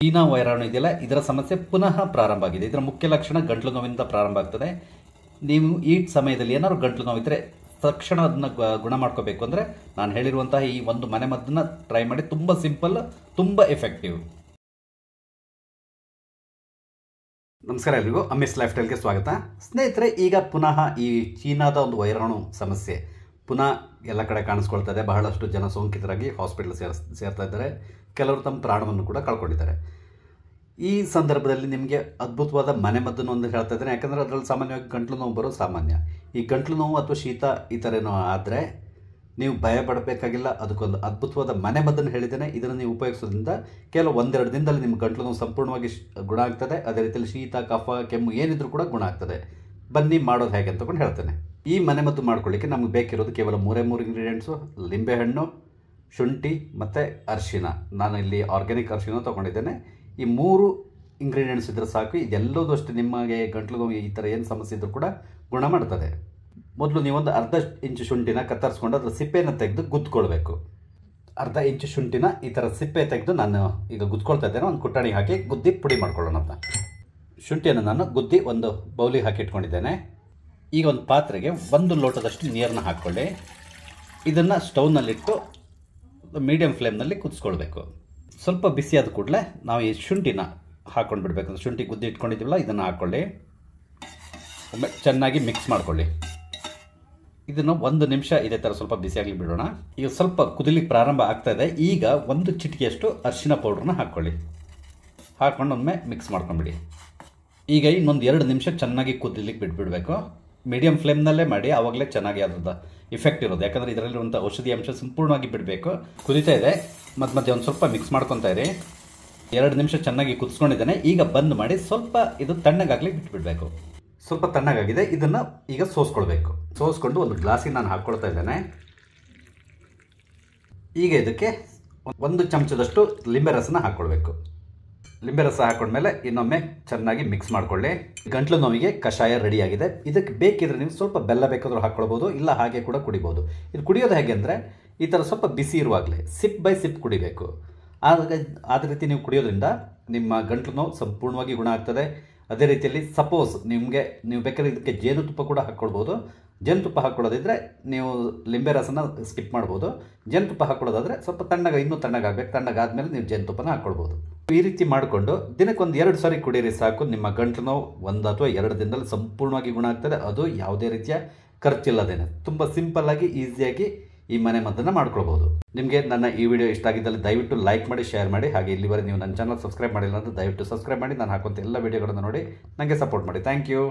China ವೈರಾಣು ಇದೆಯಲ್ಲ, ಇದರ ಸಮಸ್ಯೆ ಪುನಃ ಪ್ರಾರಂಭ ಆಗಿದೆ. ಇದರ ಮುಖ್ಯ ಲಕ್ಷಣ ಗಂಟಲು ನೋವಿಂದ ಪ್ರಾರಂಭ ಆಗ್ತದೆ. ನೀವು ಈ ಸಮಯದಲ್ಲಿ ಏನಾದ್ರು ಗಂಟಲು ನೋವಿದ್ರೆ ತಕ್ಷಣ ಅದನ್ನ ಗುಣ ಮಾಡ್ಕೋಬೇಕು ಅಂದರೆ ನಾನು ಹೇಳಿರುವಂತಹ ಈ ಒಂದು ಮನೆಮದ್ದನ್ನ ಟ್ರೈ ಮಾಡಿ. ತುಂಬ ಸಿಂಪಲ್, ತುಂಬ ಎಫೆಕ್ಟಿವ್. ನಮಸ್ಕಾರ ಎಲ್ರಿಗೂ, ಅಮಿಸ್ ಲೈಫ್ ಸ್ಟೈಲ್ಗೆ ಸ್ವಾಗತ. ಸ್ನೇಹಿತರೆ, ಈಗ ಪುನಃ ಈ ಚೀನಾದ ಒಂದು ವೈರಾಣು ಸಮಸ್ಯೆ ಪುನಃ ಎಲ್ಲ ಕಡೆ ಕಾಣಿಸ್ಕೊಳ್ತಾ ಇದೆ. ಬಹಳಷ್ಟು ಜನ ಸೋಂಕಿತರಾಗಿ ಹಾಸ್ಪಿಟಲ್ ಸೇರ್ತಾ ಇದ್ದಾರೆ. ಕೆಲವರು ತಮ್ಮ ಪ್ರಾಣವನ್ನು ಕೂಡ ಕಳ್ಕೊಂಡಿದ್ದಾರೆ. ಈ ಸಂದರ್ಭದಲ್ಲಿ ನಿಮಗೆ ಅದ್ಭುತವಾದ ಮನೆಮದ್ದನ್ನು ಒಂದು ಹೇಳ್ತಾ ಇದ್ದೇನೆ. ಯಾಕಂದರೆ ಅದರಲ್ಲಿ ಸಾಮಾನ್ಯವಾಗಿ ಗಂಟಲು ನೋವು ಬರೋ ಸಾಮಾನ್ಯ. ಈ ಗಂಟಲು ನೋವು ಅಥವಾ ಶೀತ ಈ ಥರ ಏನೋ ಆದರೆ ನೀವು ಭಯ ಪಡಬೇಕಾಗಿಲ್ಲ. ಅದಕ್ಕೊಂದು ಅದ್ಭುತವಾದ ಮನೆಮದ್ದನ್ನು ಹೇಳಿದ್ದೇನೆ. ಇದನ್ನು ನೀವು ಉಪಯೋಗಿಸೋದ್ರಿಂದ ಕೆಲವು ಒಂದೆರಡು ದಿನದಲ್ಲಿ ನಿಮ್ಮ ಗಂಟಲು ನೋವು ಸಂಪೂರ್ಣವಾಗಿ ಗುಣ ಆಗ್ತದೆ. ಅದೇ ರೀತಿಯಲ್ಲಿ ಶೀತ, ಕಫ, ಕೆಮ್ಮು ಏನಿದ್ರೂ ಕೂಡ ಗುಣ ಆಗ್ತದೆ. ಬನ್ನಿ ಮಾಡೋದು ಹೇಗೆ ಅಂತಕೊಂಡು ಹೇಳ್ತೇನೆ. ಈ ಮನೆಮದ್ದು ಮಾಡ್ಕೊಳ್ಳಿಕ್ಕೆ ನಮಗೆ ಬೇಕಿರೋದು ಕೇವಲ ಮೂರೇ ಇಂಗ್ರೀಡಿಯೆಂಟ್ಸು: ಲಿಂಬೆಹಣ್ಣು, ಶುಂಠಿ ಮತ್ತು ಅರಿಶಿನ. ನಾನು ಇಲ್ಲಿ ಆರ್ಗ್ಯಾನಿಕ್ ಅರಿಶಿನ ತೊಗೊಂಡಿದ್ದೇನೆ. ಈ 3 ಇಂಗ್ರೀಡಿಯೆಂಟ್ಸ್ ಇದ್ದರೆ ಸಾಕು. ಇದೆಲ್ಲದೂ ಅಷ್ಟೇ ನಿಮಗೆ ಗಂಟಲು ನೋವು ಈ ಥರ ಏನು ಸಮಸ್ಯೆ ಇದ್ದರೂ ಕೂಡ ಗುಣ ಮಾಡ್ತದೆ. ಮೊದಲು ನೀವೊಂದು ಅರ್ಧ ಇಂಚು ಶುಂಠಿನ ಕತ್ತರಿಸ್ಕೊಂಡು ಅದರ ಸಿಪ್ಪೆಯನ್ನು ತೆಗೆದು ಗುದ್ಕೊಳ್ಬೇಕು. ಅರ್ಧ ಇಂಚು ಶುಂಠಿನ ಈ ಥರ ಸಿಪ್ಪೆ ತೆಗೆದು ನಾನು ಈಗ ಗುದ್ಕೊಳ್ತಾ ಇದ್ದೇನೆ. ಒಂದು ಕುಟ್ಟಣಿಗೆ ಹಾಕಿ ಗುದ್ದಿ ಪುಡಿ ಮಾಡ್ಕೊಳ್ಳೋಣ ಅಂತ. ಶುಂಠಿಯನ್ನು ನಾನು ಗುದ್ದಿ ಒಂದು ಬೌಲಿಗೆ ಹಾಕಿ ಇಟ್ಕೊಂಡಿದ್ದೇನೆ. ಈಗ ಒಂದು ಪಾತ್ರೆಗೆ 1 ಲೋಟದಷ್ಟು ನೀರನ್ನ ಹಾಕ್ಕೊಳ್ಳಿ. ಇದನ್ನು ಸ್ಟವ್ನಲ್ಲಿಟ್ಟು ಮೀಡಿಯಮ್ ಫ್ಲೇಮ್ನಲ್ಲಿ ಕುದಿಸ್ಕೊಳ್ಬೇಕು. ಸ್ವಲ್ಪ ಬಿಸಿ ಆದ ಕೂಡಲೇ ನಾವು ಈ ಶುಂಠಿನ ಹಾಕ್ಕೊಂಡು ಬಿಡಬೇಕು. ಶುಂಠಿ ಗುದ್ದಿ ಇಟ್ಕೊಂಡಿದ್ದೀವಲ್ಲ, ಇದನ್ನು ಹಾಕ್ಕೊಳ್ಳಿ. ಒಮ್ಮೆ ಚೆನ್ನಾಗಿ ಮಿಕ್ಸ್ ಮಾಡ್ಕೊಳ್ಳಿ. ಇದನ್ನು 1 ನಿಮಿಷ ಇದೇ ಥರ ಸ್ವಲ್ಪ ಬಿಸಿಯಾಗಲಿ ಬಿಡೋಣ. ಈಗ ಸ್ವಲ್ಪ ಕುದಿಲಿಕ್ಕೆ ಪ್ರಾರಂಭ ಆಗ್ತಾ ಇದೆ. ಈಗ 1 ಚಿಟಿಕೆಯಷ್ಟು ಅರಿಶಿನ ಪೌಡ್ರನ್ನ ಹಾಕ್ಕೊಳ್ಳಿ. ಹಾಕ್ಕೊಂಡು ಒಮ್ಮೆ ಮಿಕ್ಸ್ ಮಾಡ್ಕೊಂಡ್ಬಿಡಿ. ಈಗ ಇನ್ನೊಂದು 2 ನಿಮಿಷ ಚೆನ್ನಾಗಿ ಕುದಿಲಿಕ್ಕೆ ಬಿಟ್ಬಿಡಬೇಕು. ಮೀಡಿಯಮ್ ಫ್ಲೇಮ್ನಲ್ಲೇ ಮಾಡಿ, ಆವಾಗಲೇ ಚೆನ್ನಾಗಿ ಅದ್ರದ್ದು ಇಫೆಕ್ಟ್ ಇರೋದು. ಯಾಕಂದರೆ ಇದರಲ್ಲಿರುವಂಥ ಔಷಧಿ ಅಂಶ ಸಂಪೂರ್ಣವಾಗಿ ಬಿಡಬೇಕು. ಕುದೀತಾ ಇದೆ, ಮತ್ತೆ ಒಂದು ಸ್ವಲ್ಪ ಮಿಕ್ಸ್ ಮಾಡ್ಕೊತಾ ಇರಿ. 2 ನಿಮಿಷ ಚೆನ್ನಾಗಿ ಕುದಿಸ್ಕೊಂಡಿದ್ದೇನೆ. ಈಗ ಬಂದ್ ಮಾಡಿ ಸ್ವಲ್ಪ ಇದು ತಣ್ಣಗಾಗ್ಲಿ ಬಿಟ್ಬಿಡಬೇಕು. ಸ್ವಲ್ಪ ತಣ್ಣಗಾಗಿದೆ. ಇದನ್ನು ಈಗ ಸೋಸ್ಕೊಳ್ಬೇಕು. ಸೋಸ್ಕೊಂಡು ಒಂದು ಗ್ಲಾಸಿಗೆ ನಾನು ಹಾಕ್ಕೊಳ್ತಾ ಇದ್ದೇನೆ. ಈಗ ಇದಕ್ಕೆ 1 ಚಮಚದಷ್ಟು ಲಿಂಬೆ ರಸನ ಹಾಕ್ಕೊಳ್ಬೇಕು. ಲಿಂಬೆ ರಸ ಹಾಕೊಂಡ್ಮೇಲೆ ಇನ್ನೊಮ್ಮೆ ಚೆನ್ನಾಗಿ ಮಿಕ್ಸ್ ಮಾಡ್ಕೊಳ್ಳಿ. ಗಂಟ್ಲು ನೋವಿಗೆ ಕಷಾಯ ರೆಡಿಯಾಗಿದೆ. ಇದಕ್ಕೆ ಬೇಕಿದ್ರೆ ನೀವು ಸ್ವಲ್ಪ ಬೆಲ್ಲ ಬೇಕಾದರೂ ಹಾಕ್ಕೊಳ್ಬೋದು, ಇಲ್ಲ ಹಾಗೆ ಕೂಡ ಕುಡಿಬೋದು. ಇದು ಕುಡಿಯೋದು ಹೇಗೆ ಅಂದರೆ ಈ ಥರ ಸ್ವಲ್ಪ ಬಿಸಿ ಇರುವಾಗಲೇ ಸಿಪ್ ಬೈ ಸಿಪ್ ಕುಡಿಬೇಕು. ಆದ ರೀತಿ ನೀವು ಕುಡಿಯೋದ್ರಿಂದ ನಿಮ್ಮ ಗಂಟ್ಲು ನೋವು ಸಂಪೂರ್ಣವಾಗಿ ಗುಣ ಆಗ್ತದೆ. ಅದೇ ರೀತಿಯಲ್ಲಿ ಸಪೋಸ್ ನೀವು ಬೇಕಾದ್ರೆ ಇದಕ್ಕೆ ಜೇನುತುಪ್ಪ ಕೂಡ ಹಾಕ್ಕೊಳ್ಬೋದು. ಜೇನುತುಪ್ಪ ಹಾಕ್ಕೊಳ್ಳೋದಿದ್ರೆ ನೀವು ಲಿಂಬೆ ರಸನ ಸ್ಕಿಪ್ ಮಾಡ್ಬೋದು. ಜೇನುತುಪ್ಪ ಹಾಕ್ಕೊಳ್ಳೋದಾದರೆ ಸ್ವಲ್ಪ ಇನ್ನೂ ತಣ್ಣಗಾಗಬೇಕು. ತಣ್ಣಗಾದ್ಮೇಲೆ ನೀವು ಜೇನುತುಪ್ಪನ ಹಾಕ್ಕೊಳ್ಬೋದು. ಈ ರೀತಿ ಮಾಡಿಕೊಂಡು ದಿನಕ್ಕೊಂದು 2 ಸಾರಿ ಕುಡೀರಿ ಸಾಕು. ನಿಮ್ಮ ಗಂಟ್ಲು ನೋವು 1 ಅಥವಾ 2 ದಿನದಲ್ಲಿ ಸಂಪೂರ್ಣವಾಗಿ ಗುಣ ಆಗ್ತದೆ. ಅದು ಯಾವುದೇ ರೀತಿಯ ಖರ್ಚಿಲ್ಲದೇನೆ ತುಂಬ ಸಿಂಪಲ್ಲಾಗಿ ಈಸಿಯಾಗಿ ಈ ಮನೆಮದ್ದನ್ನು ಮಾಡ್ಕೊಳ್ಬೋದು. ನಿಮಗೆ ನನ್ನ ಈ ವಿಡಿಯೋ ಇಷ್ಟ ಆಗಿದ್ದಲ್ಲಿ ದಯವಿಟ್ಟು ಲೈಕ್ ಮಾಡಿ, ಶೇರ್ ಮಾಡಿ. ಹಾಗೆ ಇಲ್ಲಿವರೆಗೆ ನೀವು ನನ್ನ ಚಾನಲ್ ಸಬ್ಸ್ಕ್ರೈಬ್ ಮಾಡಿಲ್ಲ ಅಂದರೆ ದಯವಿಟ್ಟು ಸಬ್ಸ್ಕ್ರೈಬ್ ಮಾಡಿ. ನಾನು ಹಾಕುವಂಥ ಎಲ್ಲ ವಿಡಿಯೋಗಳನ್ನು ನೋಡಿ ನನಗೆ ಸಪೋರ್ಟ್ ಮಾಡಿ. Thank you.